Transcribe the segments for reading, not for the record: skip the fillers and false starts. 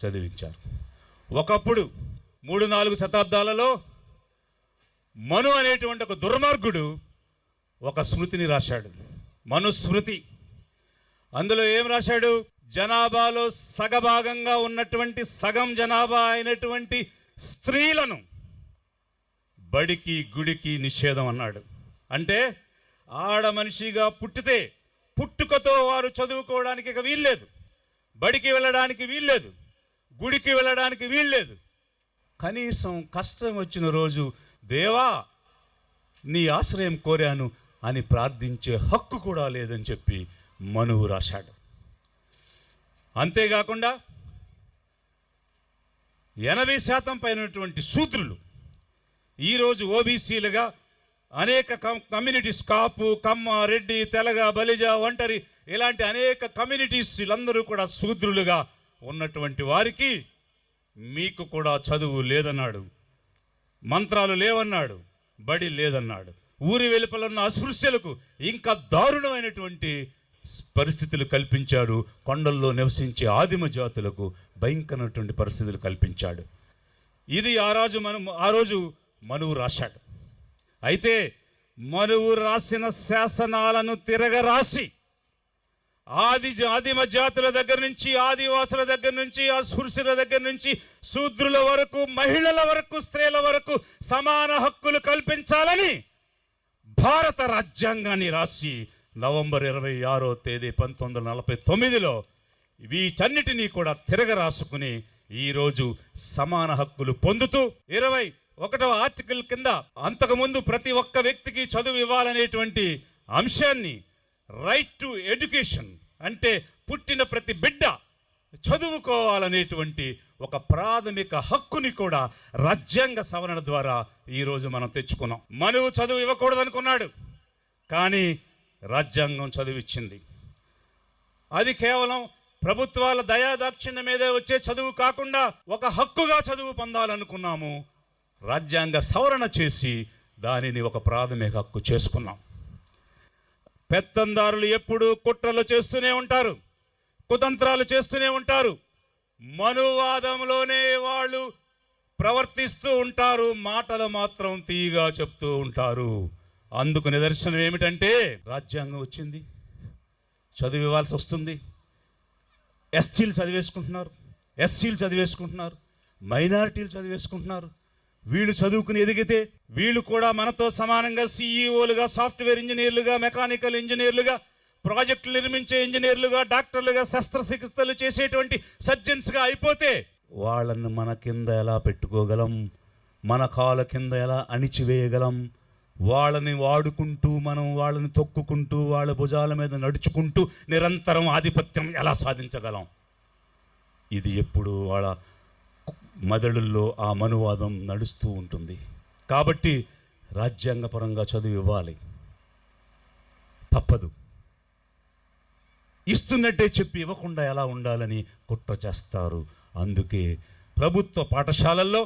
చదివించారు. ఒకప్పుడు 3-4 శతాబ్దాలలో మను అనేటువంటి ఒక దుర్మార్గుడు ఒక స్మృతిని రాశాడు, మనుస్మృతి. అందులో ఏం రాశాడు? జనాభాలో సగభాగంగా ఉన్నటువంటి సగం జనాభా అయినటువంటి స్త్రీలను బడికి గుడికి నిషేధం అన్నాడు. అంటే ఆడ మనిషిగా పుట్టితే పుట్టుకతో వారు చదువుకోవడానికి ఇక వీల్లేదు, బడికి వెళ్ళడానికి వీల్లేదు, గుడికి వెళ్ళడానికి వీల్లేదు. కనీసం కష్టం వచ్చిన రోజు దేవా నీ ఆశ్రయం కోరాను అని ప్రార్థించే హక్కు కూడా లేదని చెప్పి మనువు రాశాడు. అంతేకాకుండా 80% పైనటువంటి శూద్రులు ఈరోజు ఓబీసీలుగా అనేక కమ్యూనిటీస్, కాపు, కమ్మ, రెడ్డి, తెలగ, బలిజ, ఒంటరి, ఇలాంటి అనేక కమ్యూనిటీస్ వీళ్ళందరూ కూడా శూద్రులుగా ఉన్నటువంటి వారికి మీకు కూడా చదువు లేదన్నాడు, మంత్రాలు లేవన్నాడు, బడి లేదన్నాడు. ఊరి వెలుపల ఉన్న అస్పృశ్యులకు ఇంకా దారుణమైనటువంటి పరిస్థితులు కల్పించాడు. కొండల్లో నివసించే ఆదిమ జాతులకు భయంకరమైనటువంటి పరిస్థితులు కల్పించాడు. ఇది ఆ రోజు మనువు రాశాడు. అయితే మనువు రాసిన శాసనాలను తిరగరాసి ఆదిమ జాతుల దగ్గర నుంచి, ఆదివాసుల దగ్గర నుంచి, అస్పృశ్యుల దగ్గర నుంచి, శూద్రుల వరకు, మహిళల వరకు, స్త్రీల వరకు సమాన హక్కులు కల్పించాలని భారత రాజ్యాంగాన్ని రాసి నవంబర్ 26వ తేదీ 1949లో వీటన్నిటినీ కూడా తిరగరాసుకుని ఈరోజు సమాన హక్కులు పొందుతూ 21వ ఆర్టికల్ కింద అంతకుముందు ప్రతి ఒక్క వ్యక్తికి చదువు ఇవ్వాలనేటువంటి అంశాన్ని, రైట్ టు ఎడ్యుకేషన్ అంటే పుట్టిన ప్రతి బిడ్డ చదువుకోవాలనేటువంటి ఒక ప్రాథమిక హక్కుని కూడా రాజ్యాంగ సవరణ ద్వారా ఈరోజు మనం తెచ్చుకున్నాం. మనువు చదువు ఇవ్వకూడదు అనుకున్నాడు, కానీ రాజ్యాంగం చదివిచ్చింది. అది కేవలం ప్రభుత్వాల దయాదాక్షిణ్యం మీదే వచ్చే చదువు కాకుండా ఒక హక్కుగా చదువు పొందాలనుకున్నాము. రాజ్యాంగ సవరణ చేసి దానిని ఒక ప్రాథమిక హక్కు చేసుకున్నాం. పెత్తందారులు ఎప్పుడూ కుట్రలు చేస్తూనే ఉంటారు, కుతంత్రాలు చేస్తూనే ఉంటారు, మనువాదంలోనే వాళ్ళు ప్రవర్తిస్తూ ఉంటారు, మాటలు మాత్రం తీయగా చెప్తూ ఉంటారు. అందుకు నిదర్శనం ఏమిటంటే రాజ్యాంగం వచ్చింది, చదువు ఇవ్వాల్సి వస్తుంది. ఎస్సీలు చదివేసుకుంటున్నారు, ఎస్సీలు చదివేసుకుంటున్నారు, మైనారిటీలు చదివేసుకుంటున్నారు. వీళ్ళు చదువుకుని ఎదిగితే వీళ్ళు కూడా మనతో సమానంగా సీఈఓలుగా, సాఫ్ట్వేర్ ఇంజనీర్లుగా, మెకానికల్ ఇంజనీర్లుగా, ప్రాజెక్టులు నిర్మించే ఇంజనీర్లుగా, డాక్టర్లుగా, శస్త్రచికిత్సలు చేసేటువంటి సర్జన్స్గా అయిపోతే వాళ్ళని మన కింద ఎలా పెట్టుకోగలం, మన కాళ్ళ కింద ఎలా అణిచివేయగలం, వాళ్ళని వాడుకుంటూ మనం వాళ్ళని తొక్కుకుంటూ వాళ్ళ భుజాల మీద నడుచుకుంటూ నిరంతరం ఆధిపత్యం ఎలా సాధించగలం? ఇది ఎప్పుడు వాళ్ళ మెదడుల్లో ఆ మనువాదం నడుస్తూ ఉంటుంది. కాబట్టి రాజ్యాంగపరంగా చదువు ఇవ్వాలి, తప్పదు. ఇస్తున్నట్టే చెప్పి ఇవ్వకుండా ఎలా ఉండాలని కుట్ర చేస్తారు. అందుకే ప్రభుత్వ పాఠశాలల్లో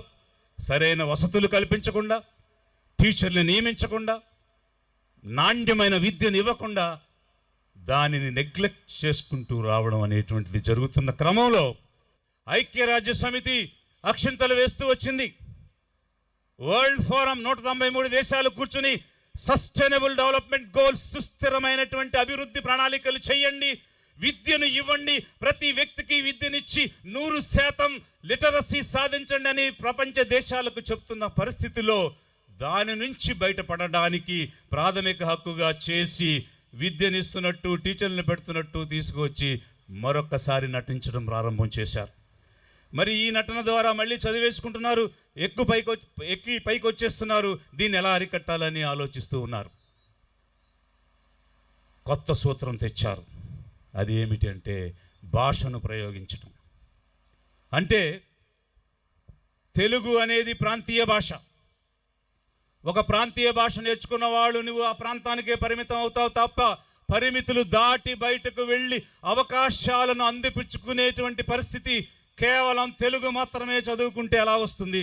సరైన వసతులు కల్పించకుండా, టీచర్లు నియమించకుండా, నాణ్యమైన విద్యను ఇవ్వకుండా దానిని నెగ్లెక్ట్ చేసుకుంటూ రావడం అనేటువంటిది జరుగుతున్న క్రమంలో ఐక్యరాజ్య సమితి అక్షింతలు వేస్తూ వచ్చింది. వరల్డ్ ఫోరం 193 దేశాలు కూర్చుని సస్టైనబుల్ డెవలప్మెంట్ గోల్స్, సుస్థిరమైనటువంటి అభివృద్ధి ప్రణాళికలు చేయండి, విద్యను ఇవ్వండి, ప్రతి వ్యక్తికి విద్యనిచ్చి 100% లిటరసీ సాధించండి అని ప్రపంచ దేశాలకు చెప్తున్న పరిస్థితిలో దాని నుంచి బయటపడడానికి ప్రాథమిక హక్కుగా చేసి విద్యనిస్తున్నట్టు, టీచర్లను పెడుతున్నట్టు తీసుకువచ్చి మరొక్కసారి నటించడం ప్రారంభం చేశారు. మరి ఈ నటన ద్వారా మళ్ళీ చదివేసుకుంటున్నారు, ఎక్కి పైకి వచ్చేస్తున్నారు. దీన్ని ఎలా అరికట్టాలని ఆలోచిస్తూ ఉన్నారు. కొత్త సూత్రం తెచ్చారు. అది ఏమిటి అంటే భాషను ప్రయోగించటం. అంటే తెలుగు అనేది ప్రాంతీయ భాష. ఒక ప్రాంతీయ భాష నేర్చుకున్న వాళ్ళు నువ్వు ఆ ప్రాంతానికే పరిమితం అవుతావు తప్ప పరిమితులు దాటి బయటకు వెళ్ళి అవకాశాలను అందిపుచ్చుకునేటువంటి పరిస్థితి కేవలం తెలుగు మాత్రమే చదువుకుంటే ఎలా వస్తుంది?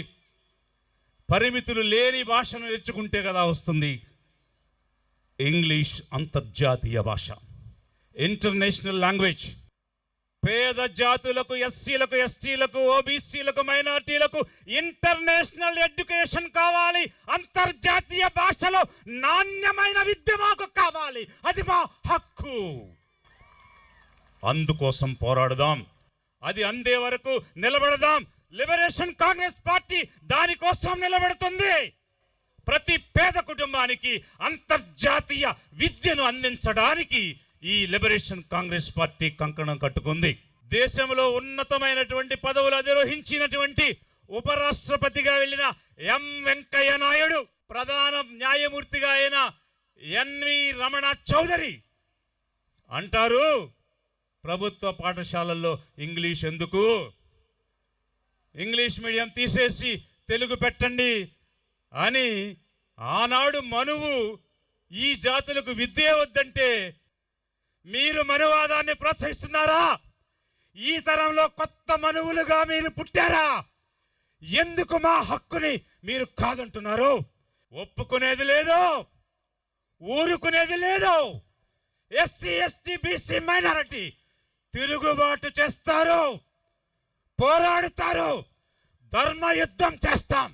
పరిమితులు లేని భాషను నేర్చుకుంటే కదా వస్తుంది. ఇంగ్లీష్ అంతర్జాతీయ భాష, ఇంటర్నేషనల్ లాంగ్వేజ్. పేద జాతులకు, ఎస్సీలకు, ఎస్టీలకు, ఓబీసీలకు, మైనార్టీలకు ఇంటర్నేషనల్ ఎడ్యుకేషన్ కావాలి. అంతర్జాతీయ భాషలో నాణ్యమైన విద్య మాకు కావాలి. అది మా హక్కు. అందుకోసం పోరాడదాం. అది అందే వరకు నిలబడదాం. లిబరేషన్ కాంగ్రెస్ పార్టీ దానికోసం నిలబడుతుంది. ప్రతి పేద కుటుంబానికి అంతర్జాతీయ విద్యను అందించడానికి ఈ లిబరేషన్ కాంగ్రెస్ పార్టీ కంకణం కట్టుకుంది. దేశంలో ఉన్నతమైనటువంటి పదవులు అధిరోహించినటువంటి ఉపరాష్ట్రపతిగా వెళ్ళిన ఎం వెంకయ్య నాయుడు, ప్రధాన న్యాయమూర్తిగా అయిన ఎన్వి రమణ చౌదరి అంటారు, ప్రభుత్వ పాఠశాలల్లో ఇంగ్లీష్ ఎందుకు, ఇంగ్లీష్ మీడియం తీసేసి తెలుగు పెట్టండి అని. ఆనాడు మనువు ఈ జాతులకు విద్య వద్దంటే మీరు మనువాదాన్ని ప్రోత్సహిస్తున్నారా? ఈ తరంలో కొత్త మనువులుగా మీరు పుట్టారా? ఎందుకు మా హక్కుని మీరు కాదంటున్నారు? ఒప్పుకునేది లేదు, ఊరుకునేది లేదు. ఎస్సీ, ఎస్టీ, బీసీ, మైనారిటీ తిరుగుబాటు చేస్తారు, పోరాడుతారు, ధర్మ యుద్ధం చేస్తాం.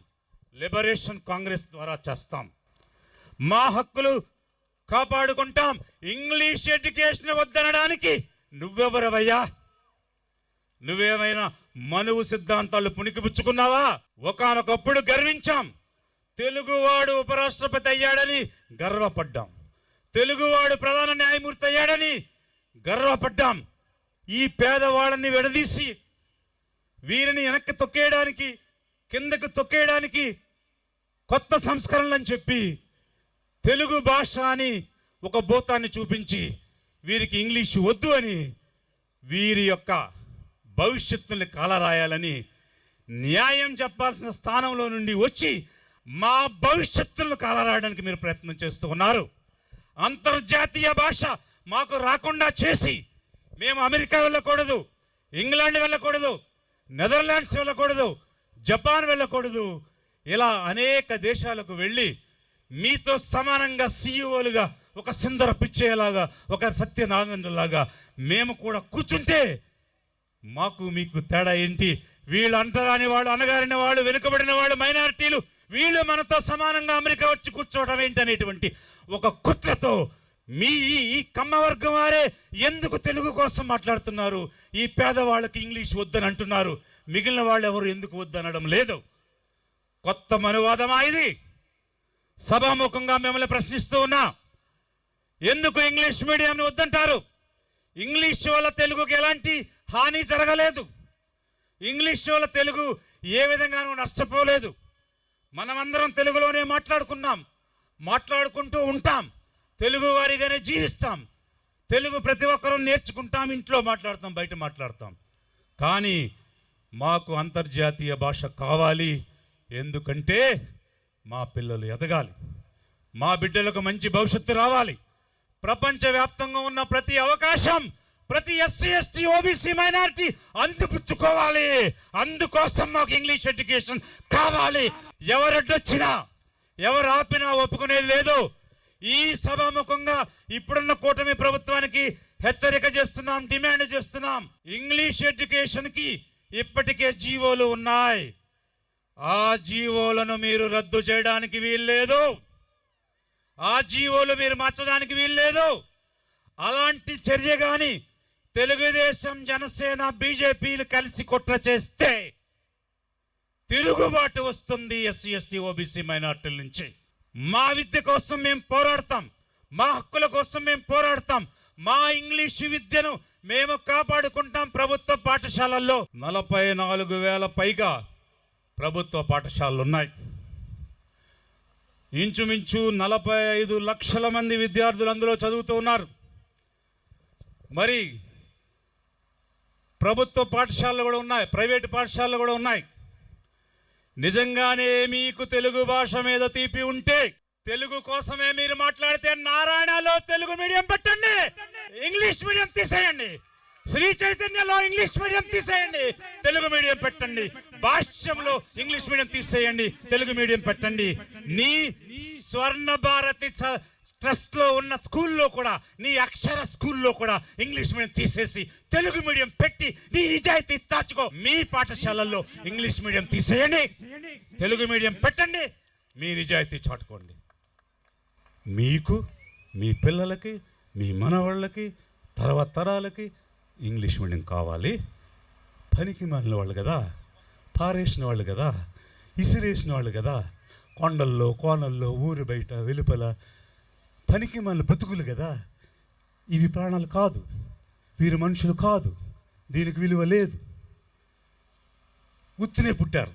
లిబరేషన్ కాంగ్రెస్ ద్వారా చేస్తాం. మా హక్కులు కాపాడుకుంటాం. English education వద్దనడానికి నువ్వెవరవయ్యా? నువ్వేమైనా మనువు సిద్ధాంతాలు పుణికిపుచ్చుకున్నావా? ఒకానొకప్పుడు గర్వించాం. తెలుగువాడు ఉపరాష్ట్రపతి అయ్యాడని గర్వపడ్డాం. తెలుగువాడు ప్రధాన న్యాయమూర్తి అయ్యాడని గర్వపడ్డాం. ఈ పేదవాళ్ళని విడదీసి వీరిని వెనక్కి తొక్కేయడానికి, కిందకు తొక్కేయడానికి కొత్త సంస్కరణలని చెప్పి తెలుగు భాష అని ఒక భూతాన్ని చూపించి వీరికి ఇంగ్లీషు వద్దు అని వీరి యొక్క భవిష్యత్తుని కాలరాయాలని న్యాయం చెప్పాల్సిన స్థానంలో నుండి వచ్చి మా భవిష్యత్తులను కాలరాయడానికి మీరు ప్రయత్నం చేస్తూ ఉన్నారు. అంతర్జాతీయ భాష మాకు రాకుండా చేసి మేము అమెరికా వెళ్ళకూడదు, ఇంగ్లాండ్ వెళ్ళకూడదు, నెదర్లాండ్స్ వెళ్ళకూడదు, జపాన్ వెళ్ళకూడదు, ఇలా అనేక దేశాలకు వెళ్ళి మీతో సమానంగా సీఈఓలుగా ఒక సుందర పిచ్చేలాగా, ఒక సత్యనారాయణలాగా మేము కూడా కూర్చుంటే మాకు మీకు తేడా ఏంటి? వీళ్ళు అంటరాని వాళ్ళు, అనగారిన వాళ్ళు, వెనుకబడిన వాళ్ళు, మైనారిటీలు, వీళ్ళు మనతో సమానంగా అమెరికా వచ్చి కూర్చోవడం ఏంటి అనేటువంటి ఒక కుట్రతో మీ ఈ కమ్మవర్గం వారే ఎందుకు తెలుగు కోసం మాట్లాడుతున్నారు? ఈ పేదవాళ్ళకి ఇంగ్లీష్ వద్దని అంటున్నారు. మిగిలిన వాళ్ళు ఎవరు ఎందుకు వద్దనడం లేదు. కొత్త మనువాదమా ఇది? సభాముఖంగా మిమ్మల్ని ప్రశ్నిస్తూ ఉన్నా. ఎందుకు ఇంగ్లీష్ మీడియం వద్దంటారు? ఇంగ్లీష్ వల్ల తెలుగుకి ఎలాంటి హాని జరగలేదు. ఇంగ్లీష్ వల్ల తెలుగు ఏ విధంగానూ నష్టపోలేదు. మనమందరం తెలుగులోనే మాట్లాడుకున్నాం, మాట్లాడుకుంటూ ఉంటాం, తెలుగు వారిగానే జీవిస్తాం. తెలుగు ప్రతి ఒక్కరూ నేర్చుకుంటాం, ఇంట్లో మాట్లాడతాం, బయట మాట్లాడతాం. కానీ మాకు అంతర్జాతీయ భాష కావాలి. ఎందుకంటే మా పిల్లలు ఎదగాలి, మా బిడ్డలకు మంచి భవిష్యత్తు రావాలి. ప్రపంచవ్యాప్తంగా ఉన్న ప్రతి అవకాశం ప్రతి ఎస్సీ, ఎస్టీ, ఓబీసీ, మైనారిటీ అందిపుచ్చుకోవాలి. అందుకోసం మాకు ఇంగ్లీష్ ఎడ్యుకేషన్ కావాలి. ఎవరడ్డొచ్చినా, ఎవరు ఆపినా ఒప్పుకునేది లేదు. ఈ సభాముఖంగా ఇప్పుడున్న కూటమి ప్రభుత్వానికి హెచ్చరిక చేస్తున్నాం, డిమాండ్ చేస్తున్నాం. ఇంగ్లీష్ ఎడ్యుకేషన్కి ఇప్పటికే జీవోలు ఉన్నాయి. ఆ జీవోలను మీరు రద్దు చేయడానికి వీల్లేదు. ఆ జీవోలు మీరు మార్చడానికి వీల్లేదు. అలాంటి చర్య కానీ తెలుగుదేశం, జనసేన, బీజేపీలు కలిసి కుట్ర చేస్తే తిరుగుబాటు వస్తుంది ఎస్సీ, ఎస్టీ, ఓబీసీ, మైనార్టీల నుంచి. మా విద్య కోసం మేము పోరాడతాం, మా హక్కుల కోసం మేము పోరాడతాం. మా ఇంగ్లీషు విద్యను మేము కాపాడుకుంటాం. ప్రభుత్వ పాఠశాలల్లో 44,000 పైగా ప్రభుత్వ పాఠశాలలు ఉన్నాయి. ఇంచుమించు 45 లక్షల మంది విద్యార్థులు అందులో చదువుతూ ఉన్నారు. మరి ప్రభుత్వ పాఠశాలలు కూడా ఉన్నాయి, ప్రైవేటు పాఠశాలలు కూడా ఉన్నాయి. నిజంగానే మీకు తెలుగు భాష మీద తీపి ఉంటే, తెలుగు కోసమే మీరు మాట్లాడితే నారాయణలో తెలుగు మీడియం పెట్టండి, ఇంగ్లీష్ మీడియం తీసేయండి. శ్రీ చైతన్యలో ఇంగ్లీష్ మీడియం తీసేయండి, తెలుగు మీడియం పెట్టండి. భాష్యంలో ఇంగ్లీష్ మీడియం తీసేయండి, తెలుగు మీడియం పెట్టండి. నీ స్వర్ణ భారతి ట్రస్ట్లో ఉన్న స్కూల్లో కూడా, నీ అక్షర స్కూల్లో కూడా ఇంగ్లీష్ మీడియం తీసేసి తెలుగు మీడియం పెట్టి నీ నిజాయితీ దాచుకో. మీ పాఠశాలల్లో ఇంగ్లీష్ మీడియం తీసేయండి, తెలుగు మీడియం పెట్టండి, మీ నిజాయితీ చాటుకోండి. మీకు, మీ పిల్లలకి, మీ మనవాళ్ళకి, తర్వాత తరాలకి ఇంగ్లీష్ మీడియం కావాలి. పనికి మాలిన వాళ్ళు కదా, పారేసిన వాళ్ళు కదా, ఇసిరేసిన వాళ్ళు కదా, కొండల్లో కోనల్లో ఊరు బయట వెలుపల పనికి మాలిన బతుకులు కదా. ఇవి ప్రాణాలు కాదు, వీరు మనుషులు కాదు, దీనికి విలువ లేదు. ఉత్తినే పుట్టారు,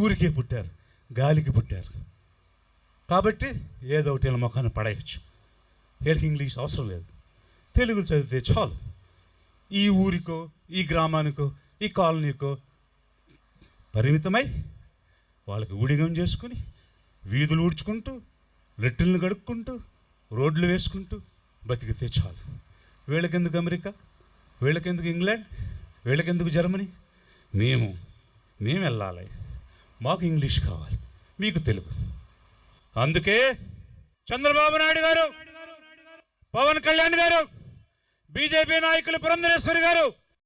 ఊరికే పుట్టారు, గాలికి పుట్టారు. కాబట్టి ఏదో ఒకటి ఇలా ముఖాన్ని పడేయచ్చు. వీళ్ళకి ఇంగ్లీష్ అవసరం లేదు, తెలుగు చదివితే చాలు. ఈ ఊరికో, ఈ గ్రామానికో, ఈ కాలనీకో పరిమితమై వాళ్ళకి ఊడిగం చేసుకుని వీధులు ఊడ్చుకుంటూ, లెట్రిన్లు గడుక్కుంటూ, రోడ్లు వేసుకుంటూ బతికితే చాలు. వీళ్ళకెందుకు అమెరికా, వీళ్ళకెందుకు ఇంగ్లాండ్, వీళ్ళకెందుకు జర్మనీ? మేము వెళ్ళాలి, మాకు ఇంగ్లీష్ కావాలి, మీకు తెలుగు. అందుకే చంద్రబాబు నాయుడు గారు, పవన్ కళ్యాణ్ గారు, బీజేపీ నాయకులు పురంధరేశ్వరి గారు